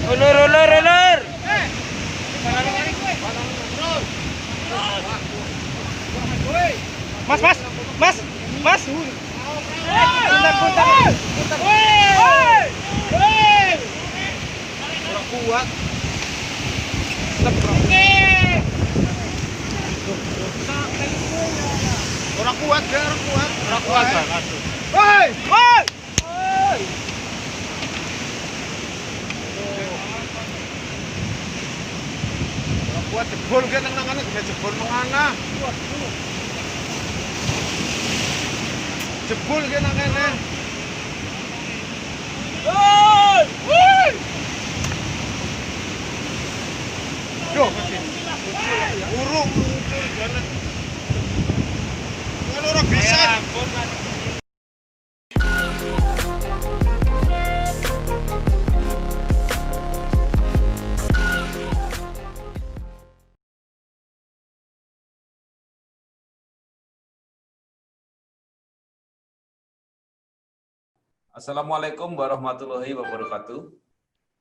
Ulur. Mas. Bentar. Kurang kuat. Orang kuat banget. Woi. Orang kuat jebol ki nang nangane bisa jebol mengana. Jebol ki nang kene. Woi. Duh, urung muncul banget. Kalau orang bisa. Assalamualaikum warahmatullahi wabarakatuh.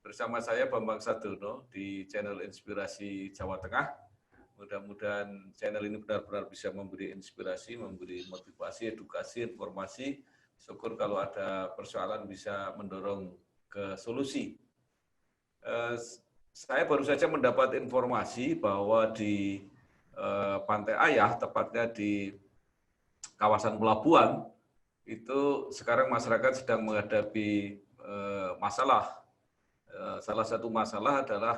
Bersama saya Bambang Sadono di channel Inspirasi Jawa Tengah. Mudah-mudahan channel ini benar-benar bisa memberi inspirasi, memberi motivasi, edukasi, informasi. Syukur kalau ada persoalan bisa mendorong ke solusi. Saya baru saja mendapat informasi bahwa di Pantai Ayah, tepatnya di kawasan pelabuhan, itu sekarang masyarakat sedang menghadapi masalah. Salah satu masalah adalah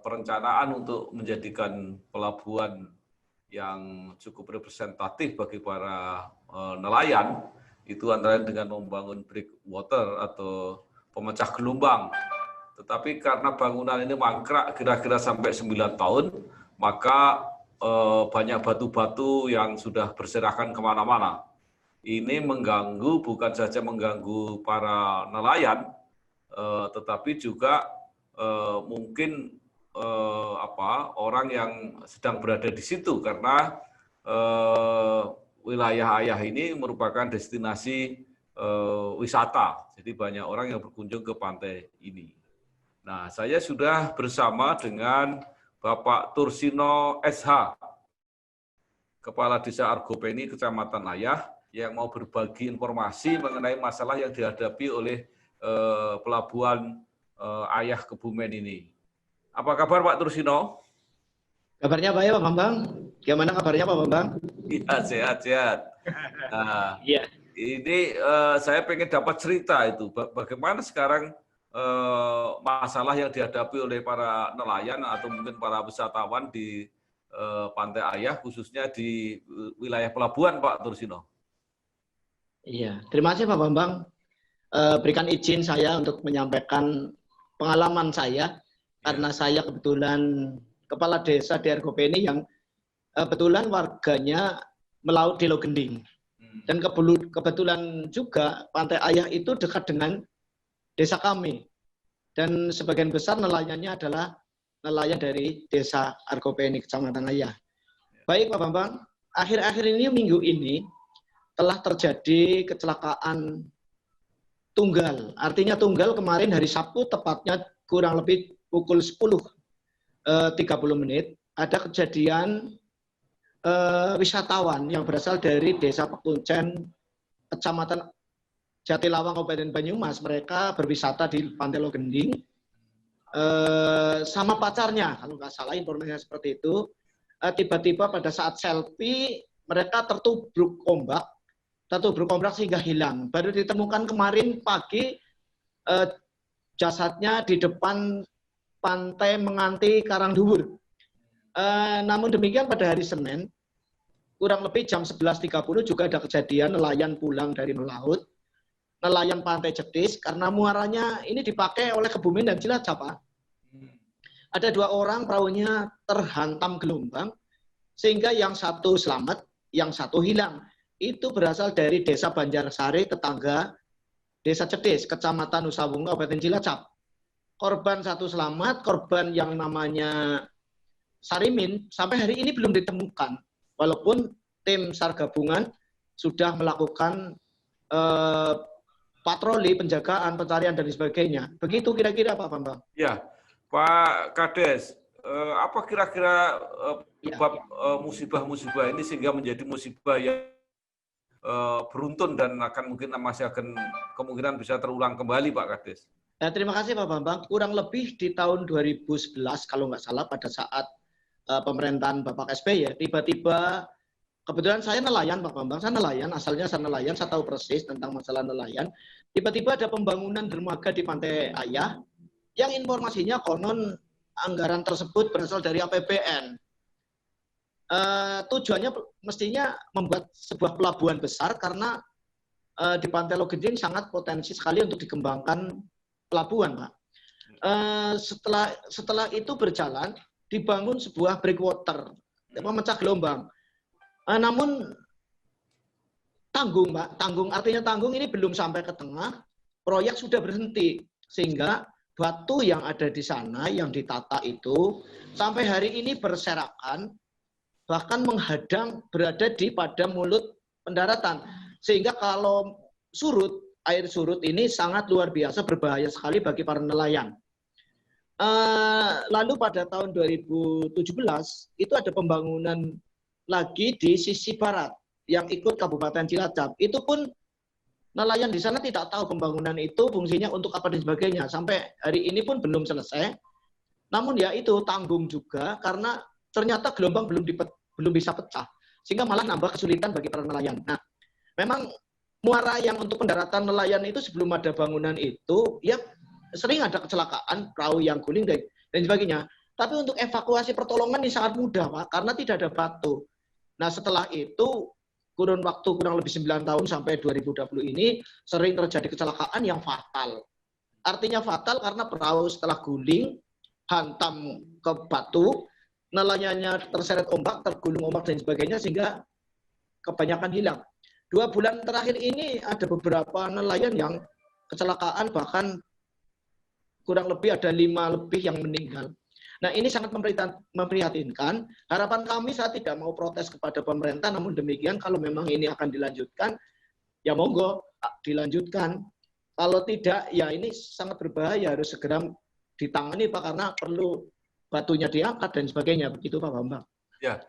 perencanaan untuk menjadikan pelabuhan yang cukup representatif bagi para nelayan, itu antara dengan membangun breakwater atau pemecah gelombang. Tetapi karena bangunan ini mangkrak kira-kira sampai 9 tahun, maka banyak batu-batu yang sudah berserakan kemana-mana. Ini mengganggu, bukan saja mengganggu para nelayan, tetapi juga mungkin orang yang sedang berada di situ, karena wilayah Ayah ini merupakan destinasi wisata, jadi banyak orang yang berkunjung ke pantai ini. Nah, saya sudah bersama dengan Bapak Tursino SH, Kepala Desa Argopeni, Kecamatan Ayah, yang mau berbagi informasi mengenai masalah yang dihadapi oleh pelabuhan Ayah Kebumen ini. Apa kabar Pak Tursino? Kabarnya baik Pak Bambang. Gimana kabarnya Pak Bambang? Iya, sehat-sehat. Nah, iya. Ini saya pengen dapat cerita itu, bagaimana sekarang masalah yang dihadapi oleh para nelayan atau mungkin para wisatawan di Pantai Ayah, khususnya di wilayah pelabuhan Pak Tursino. Iya, terima kasih Pak Bambang. Berikan izin saya untuk menyampaikan pengalaman saya, karena saya kebetulan kepala desa di Argopeni yang kebetulan warganya melaut di Logending. Dan kebetulan juga Pantai Ayah itu dekat dengan desa kami. Dan sebagian besar nelayannya adalah nelayan dari desa Argopeni, Kecamatan Ayah. Baik Pak Bambang, akhir-akhir ini, minggu ini, telah terjadi kecelakaan tunggal. Artinya tunggal kemarin hari Sabtu, tepatnya kurang lebih pukul 10.30 ada kejadian wisatawan yang berasal dari Desa Pekuncen, Kecamatan Jatilawang, Kabupaten Banyumas. Mereka berwisata di Pantai Logending sama pacarnya, kalau nggak salah informasinya seperti itu. Tiba-tiba pada saat selfie mereka tertubruk ombak sehingga hilang. Baru ditemukan kemarin pagi jasadnya di depan pantai Menganti Karangduwur. Namun demikian pada hari Senin, kurang lebih jam 11.30 juga ada kejadian nelayan pulang dari melaut, nelayan Pantai Jetis, karena muaranya ini dipakai oleh Kebumen dan Cilacap, Pak. Ada 2 orang perahunya terhantam gelombang, sehingga yang satu selamat, yang satu hilang. Itu berasal dari Desa Banjarsari, tetangga Desa Cetis, Kecamatan Nusawung, Kabupaten Cilacap. Korban satu selamat, korban yang namanya Sarimin, sampai hari ini belum ditemukan. Walaupun tim SAR gabungan sudah melakukan patroli, penjagaan, pencarian dan sebagainya. Begitu kira-kira Pak Bambang. Ya, Pak Kades, apa kira-kira Ya. penyebab musibah-musibah ini sehingga menjadi musibah yang beruntun dan mungkin masih akan kemungkinan bisa terulang kembali, Pak Kades? Terima kasih Pak Bambang. Kurang lebih di tahun 2011 kalau nggak salah pada saat pemerintahan Bapak SBY, tiba-tiba kebetulan saya nelayan Pak Bambang, saya nelayan, asalnya saya nelayan, saya tahu persis tentang masalah nelayan. Tiba-tiba ada pembangunan dermaga di Pantai Ayah yang informasinya konon anggaran tersebut berasal dari APBN. Tujuannya mestinya membuat sebuah pelabuhan besar karena di Pantai Logenjing sangat potensi sekali untuk dikembangkan pelabuhan, Pak. Setelah itu berjalan, dibangun sebuah breakwater, pemecah gelombang. Namun tanggung, Pak, artinya tanggung ini belum sampai ke tengah, proyek sudah berhenti sehingga batu yang ada di sana yang ditata itu sampai hari ini berserakan, bahkan menghadang berada di pada mulut pendaratan, sehingga kalau surut, air surut ini sangat luar biasa berbahaya sekali bagi para nelayan. Lalu pada tahun 2017 itu ada pembangunan lagi di sisi barat yang ikut Kabupaten Cilacap. Itu pun nelayan di sana tidak tahu pembangunan itu fungsinya untuk apa dan sebagainya. Sampai hari ini pun belum selesai. Namun ya itu tanggung juga karena ternyata gelombang belum bisa pecah, sehingga malah nambah kesulitan bagi para nelayan. Nah, memang muara yang untuk pendaratan nelayan itu sebelum ada bangunan itu, ya sering ada kecelakaan, perahu yang guling dan sebagainya. Tapi untuk evakuasi pertolongan ini sangat mudah, Pak, karena tidak ada batu. Nah, setelah itu kurun waktu kurang lebih 9 tahun sampai 2020 ini sering terjadi kecelakaan yang fatal. Artinya fatal karena perahu setelah guling hantam ke batu, nelayannya terseret ombak, tergulung ombak dan sebagainya sehingga kebanyakan hilang. 2 bulan terakhir ini ada beberapa nelayan yang kecelakaan, bahkan kurang lebih ada 5 lebih yang meninggal. Nah, ini sangat memprihatinkan. Harapan kami, saya tidak mau protes kepada pemerintah, namun demikian kalau memang ini akan dilanjutkan, ya monggo dilanjutkan. Kalau tidak, ya ini sangat berbahaya, harus segera ditangani Pak, karena perlu batunya diangkat dan sebagainya. Begitu Pak Bambang. Ya,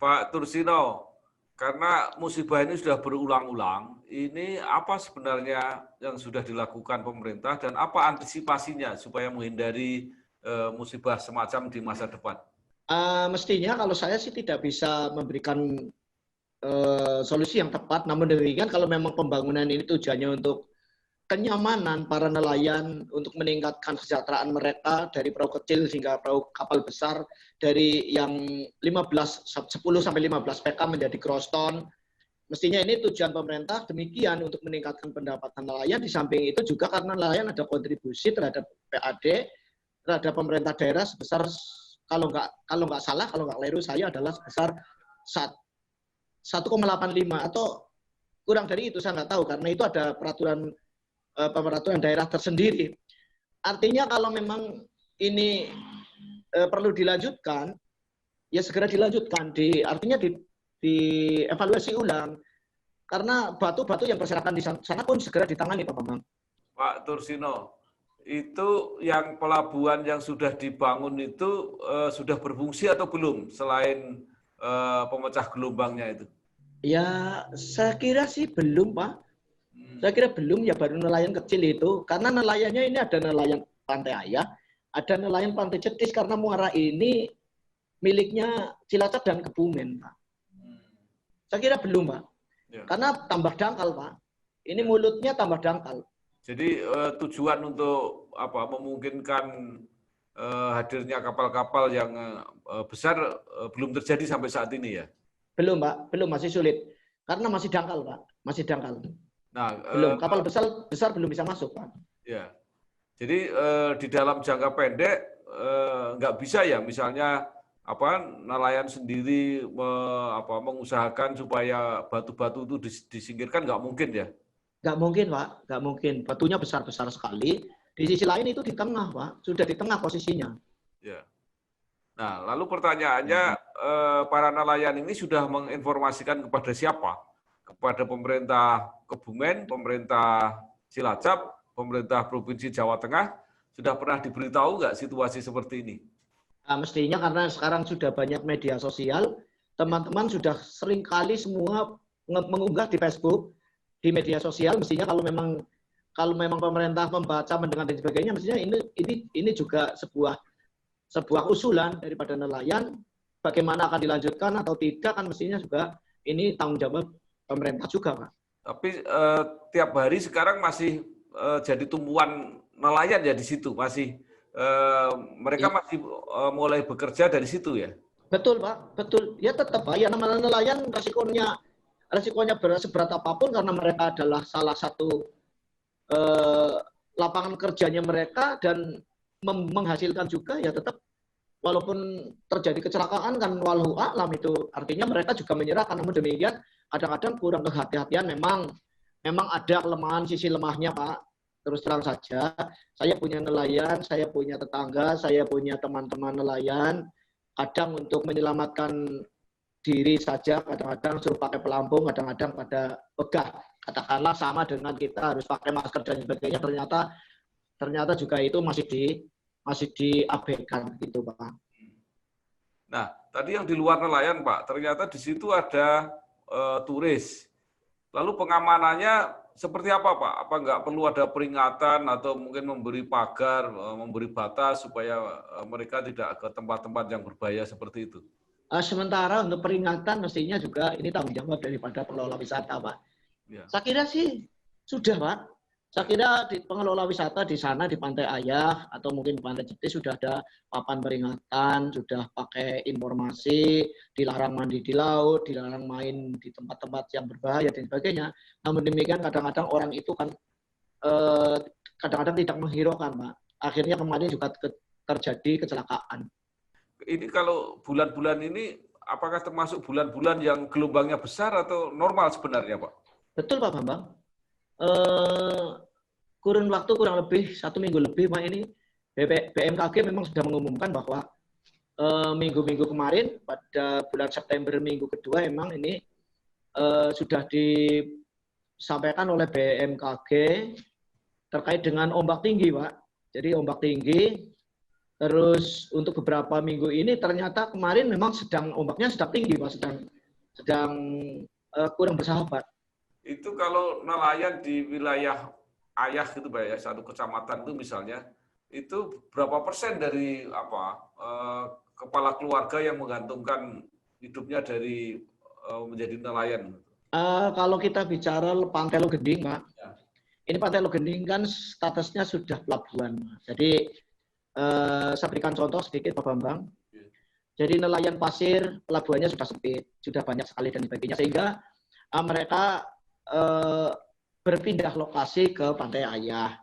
Pak Tursino, karena musibah ini sudah berulang-ulang, ini apa sebenarnya yang sudah dilakukan pemerintah dan apa antisipasinya supaya menghindari musibah semacam di masa depan? Mestinya kalau saya sih tidak bisa memberikan solusi yang tepat, namun demikian kalau memang pembangunan ini tujuannya untuk kenyamanan para nelayan, untuk meningkatkan kesejahteraan mereka dari perahu kecil hingga perahu kapal besar, dari yang 10 sampai 15 PK menjadi cross-ton. Mestinya ini tujuan pemerintah demikian untuk meningkatkan pendapatan nelayan. Di samping itu juga karena nelayan ada kontribusi terhadap PAD, terhadap pemerintah daerah sebesar, kalau nggak salah, kalau nggak keliru saya adalah sebesar 1,85 atau kurang dari itu, saya nggak tahu karena itu ada peraturan daerah tersendiri. Artinya kalau memang ini perlu dilanjutkan, ya segera dilanjutkan. Artinya dievaluasi ulang. Karena batu-batu yang berserakan di sana pun segera ditangani, Pak Bambang. Pak Tursino, itu yang pelabuhan yang sudah dibangun itu sudah berfungsi atau belum selain pemecah gelombangnya itu? Ya, saya kira sih belum, Pak. Saya kira belum, ya baru nelayan kecil itu. Karena nelayannya ini ada nelayan Pantai Ayah, ada nelayan Pantai Cetis, karena muara ini miliknya Cilacap dan Kebumen, Pak. Saya kira belum, Pak. Ya. Karena tambah dangkal, Pak. Ini mulutnya tambah dangkal. Jadi tujuan untuk memungkinkan hadirnya kapal-kapal yang besar belum terjadi sampai saat ini ya? Belum, Pak. Belum, masih sulit. Karena masih dangkal, Pak. Masih dangkal. Nah, belum, kapal besar belum bisa masuk, Pak. Ya. Jadi di dalam jangka pendek nggak bisa ya, misalnya nelayan sendiri mengusahakan supaya batu-batu itu disingkirkan, nggak mungkin ya? Nggak mungkin, Pak. Nggak mungkin. Batunya besar-besar sekali. Di sisi lain itu di tengah, Pak. Sudah di tengah posisinya. Ya. Nah, lalu pertanyaannya, para nelayan ini sudah menginformasikan kepada siapa? Kepada pemerintah Kebumen, pemerintah Cilacap, pemerintah Provinsi Jawa Tengah, sudah pernah diberitahu nggak situasi seperti ini? Nah, mestinya karena sekarang sudah banyak media sosial, teman-teman sudah sering kali semua mengunggah di Facebook, di media sosial. Mestinya kalau memang pemerintah membaca, mendengar dan sebagainya, mestinya ini juga sebuah usulan daripada nelayan. Bagaimana akan dilanjutkan atau tidak kan mestinya juga ini tanggung jawab pemerintah juga, Pak. Tapi tiap hari sekarang masih jadi tumpuan nelayan ya di situ, masih mereka masih mulai bekerja dari situ ya. Betul, Pak, betul. Ya tetap, Pak. Ya namanya nelayan resikonya seberat apapun karena mereka adalah salah satu lapangan kerjanya mereka dan menghasilkan juga ya tetap walaupun terjadi kecelakaan kan walau alam itu artinya mereka juga menyerahkan. Namun demikian kadang-kadang kurang kehati-hatian memang ada kelemahan sisi lemahnya, Pak. Terus terang saja, saya punya nelayan, saya punya tetangga, saya punya teman-teman nelayan. Kadang untuk menyelamatkan diri saja, kadang-kadang suruh pakai pelampung, kadang-kadang pada pegah. Katakanlah sama dengan kita harus pakai masker dan sebagainya, ternyata juga itu masih diabaikan gitu, Pak. Nah, tadi yang di luar nelayan, Pak, ternyata di situ ada turis. Lalu pengamanannya seperti apa, Pak? Apa nggak perlu ada peringatan atau mungkin memberi pagar, memberi batas supaya mereka tidak ke tempat-tempat yang berbahaya seperti itu? Sementara untuk peringatan mestinya juga ini tanggung jawab daripada pengelola wisata, Pak. Ya. Saya kira sih sudah, Pak. Saya kira di pengelola wisata di sana di Pantai Ayah atau mungkin di Pantai Jepti sudah ada papan peringatan, sudah pakai informasi, dilarang mandi di laut, dilarang main di tempat-tempat yang berbahaya dan sebagainya. Namun demikian kadang-kadang orang itu kan kadang-kadang tidak menghiraukan, Pak. Akhirnya kemarin juga terjadi kecelakaan. Ini kalau bulan-bulan ini apakah termasuk bulan-bulan yang gelombangnya besar atau normal sebenarnya, Pak? Betul, Pak Bambang. Kurun waktu kurang lebih 1 minggu lebih, Pak, ini BMKG memang sudah mengumumkan bahwa minggu-minggu kemarin pada bulan September minggu kedua memang ini sudah disampaikan oleh BMKG terkait dengan ombak tinggi, Pak. Jadi ombak tinggi. Terus untuk beberapa minggu ini ternyata kemarin memang ombaknya sedang tinggi, Pak, sedang kurang bersahabat. Itu kalau nelayan di wilayah Ayah gitu, Pak, ya, satu kecamatan itu misalnya, itu berapa persen dari kepala keluarga yang menggantungkan hidupnya dari menjadi nelayan? Kalau kita bicara Pantai Logending, Pak, Ya. ini Pantai Logending kan statusnya sudah pelabuhan. Jadi saya berikan contoh sedikit, Pak Bambang. Jadi nelayan pasir pelabuhannya sudah sempit, sudah banyak sekali dan sebagainya, sehingga mereka berpindah lokasi ke Pantai Ayah.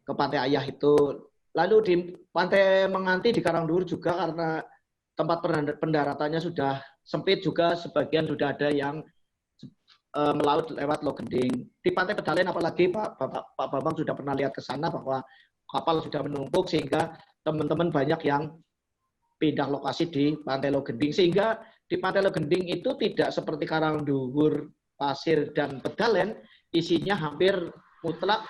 Ke Pantai Ayah itu. Lalu di Pantai Menganti di Karangduhur juga karena tempat pendaratannya sudah sempit juga, sebagian sudah ada yang melaut lewat Logending. Di Pantai Pedalen apalagi Pak Bambang sudah pernah lihat ke sana bahwa kapal sudah menumpuk sehingga teman-teman banyak yang pindah lokasi di Pantai Logending. Sehingga di Pantai Logending itu tidak seperti Karangduhur, Pasir, dan Pedalen, isinya hampir mutlak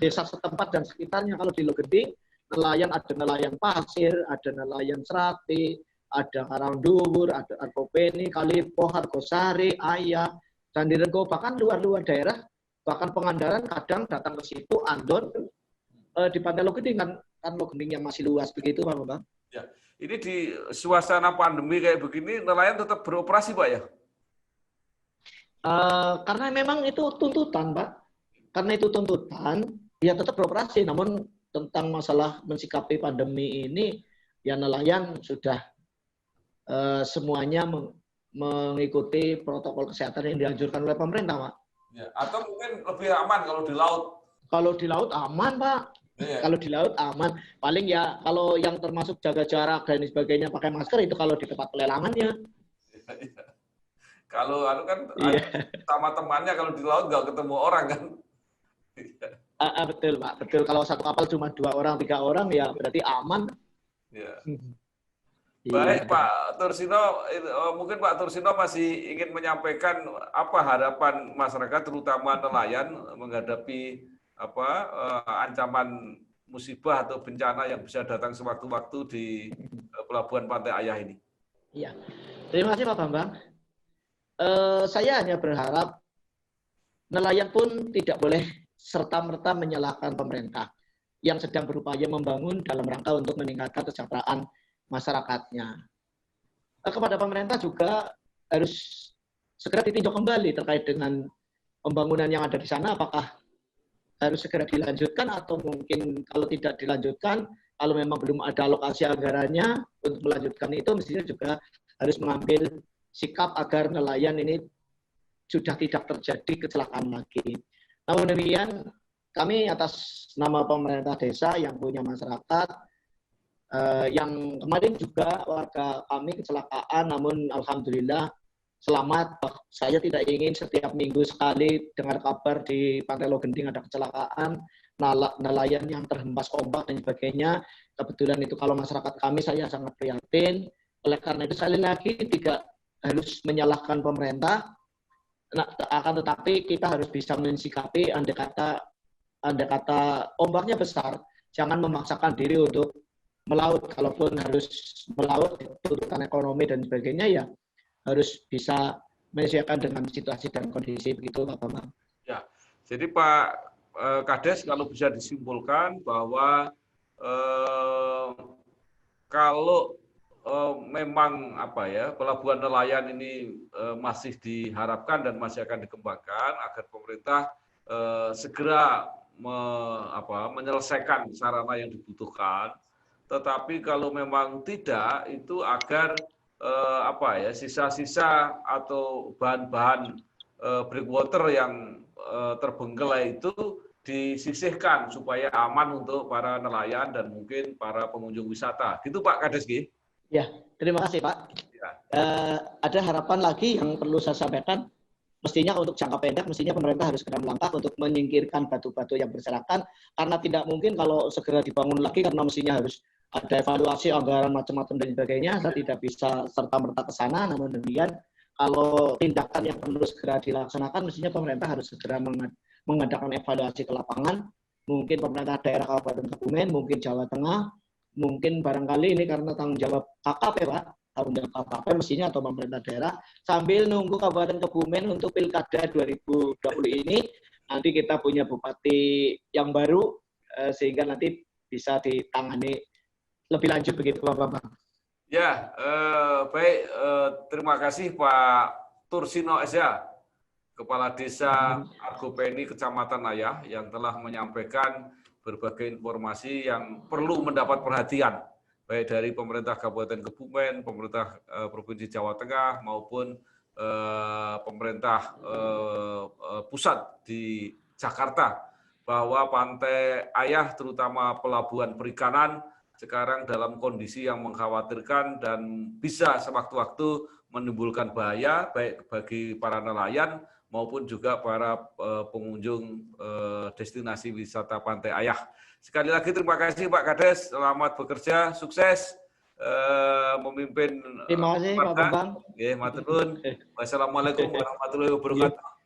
desa setempat dan sekitarnya. Kalau di Logending, ada nelayan pasir, ada nelayan serati, ada Karangduhur, ada Argopeni, Kalipo, Hargosari, Ayah, Candirego, bahkan luar-luar daerah, bahkan Pangandaran kadang datang ke situ, Andon, di Pantai Logending kan Logending yang masih luas begitu, Pak Bambang. Ya. Ini di suasana pandemi kayak begini, nelayan tetap beroperasi, Pak, ya? Karena memang itu tuntutan, Pak. Karena itu tuntutan, ya tetap beroperasi. Namun tentang masalah mensikapi pandemi ini, ya nelayan sudah semuanya mengikuti protokol kesehatan yang dianjurkan oleh pemerintah, Pak. Ya. Atau mungkin lebih aman kalau di laut? Kalau di laut aman, Pak. Ya. Kalau di laut aman. Paling ya kalau yang termasuk jaga jarak dan sebagainya pakai masker itu kalau di tempat pelelangannya. Ya. Kalau kan sama temannya kalau di laut nggak ketemu orang kan. Betul, Pak. Betul. Kalau satu kapal cuma 2 orang, 3 orang ya berarti aman. Ya. Baik, Pak Tursino, mungkin Pak Tursino masih ingin menyampaikan apa harapan masyarakat terutama nelayan menghadapi ancaman musibah atau bencana yang bisa datang sewaktu-waktu di Pelabuhan Pantai Ayah ini. Iya, terima kasih Pak Bambang. Saya hanya berharap nelayan pun tidak boleh serta-merta menyalahkan pemerintah yang sedang berupaya membangun dalam rangka untuk meningkatkan kesejahteraan masyarakatnya. Kepada pemerintah juga harus segera ditinjau kembali terkait dengan pembangunan yang ada di sana, apakah harus segera dilanjutkan atau mungkin kalau tidak dilanjutkan, kalau memang belum ada alokasi anggarannya untuk melanjutkan itu, mestinya juga harus mengambil sikap agar nelayan ini sudah tidak terjadi kecelakaan lagi. Namun demikian, kami atas nama pemerintah desa yang punya masyarakat, yang kemarin juga warga kami kecelakaan, namun alhamdulillah selamat. Saya tidak ingin setiap minggu sekali dengar kabar di Pantai Logending ada kecelakaan, nelayan yang terhempas ombak dan sebagainya. Kebetulan itu kalau masyarakat kami, saya sangat prihatin. Oleh karena itu sekali lagi tidak harus menyalahkan pemerintah, akan tetapi kita harus bisa mensikapi andai kata ombaknya besar, jangan memaksakan diri untuk melaut. Kalaupun harus melaut, tuntutan ekonomi dan sebagainya, ya harus bisa menyesuaikan dengan situasi dan kondisi, begitu Pak Bambang. Ya, jadi Pak Kades, kalau bisa disimpulkan bahwa kalau memang pelabuhan nelayan ini masih diharapkan dan masih akan dikembangkan agar pemerintah segera menyelesaikan sarana yang dibutuhkan. Tetapi kalau memang tidak, itu agar sisa-sisa atau bahan-bahan breakwater yang terbengkelai itu disisihkan supaya aman untuk para nelayan dan mungkin para pengunjung wisata. Gitu Pak Kades. Ya, terima kasih Pak. Ya. Ada harapan lagi yang perlu saya sampaikan. Mestinya untuk jangka pendek, mestinya pemerintah harus segera melangkah untuk menyingkirkan batu-batu yang berserakan, karena tidak mungkin kalau segera dibangun lagi, karena mestinya harus ada evaluasi anggaran macam-macam dan sebagainya. Saya tidak bisa serta-merta ke sana, namun demikian kalau tindakan yang perlu segera dilaksanakan, mestinya pemerintah harus segera mengadakan evaluasi ke lapangan. Mungkin pemerintah daerah Kabupaten Kebumen, mungkin Jawa Tengah, mungkin barangkali ini karena tanggung jawab KKP Pak, tanggung jawab KKP mestinya atau pemerintah daerah, sambil nunggu Kabupaten Kebumen untuk Pilkada 2020 ini, nanti kita punya bupati yang baru, sehingga nanti bisa ditangani lebih lanjut, begitu Pak Bambang. Ya, baik. Terima kasih Pak Tursino Esa, Kepala Desa Argopeni Kecamatan Ayah, yang telah menyampaikan berbagai informasi yang perlu mendapat perhatian, baik dari pemerintah Kabupaten Kebumen, pemerintah Provinsi Jawa Tengah, maupun pemerintah pusat di Jakarta, bahwa Pantai Ayah, terutama pelabuhan perikanan, sekarang dalam kondisi yang mengkhawatirkan dan bisa sewaktu-waktu menimbulkan bahaya, baik bagi para nelayan maupun juga para pengunjung destinasi wisata Pantai Ayah. Sekali lagi terima kasih Pak Kades, selamat bekerja, sukses memimpin. Terima kasih Pak Bambang. Matur nuwun. Wassalamualaikum warahmatullahi wabarakatuh.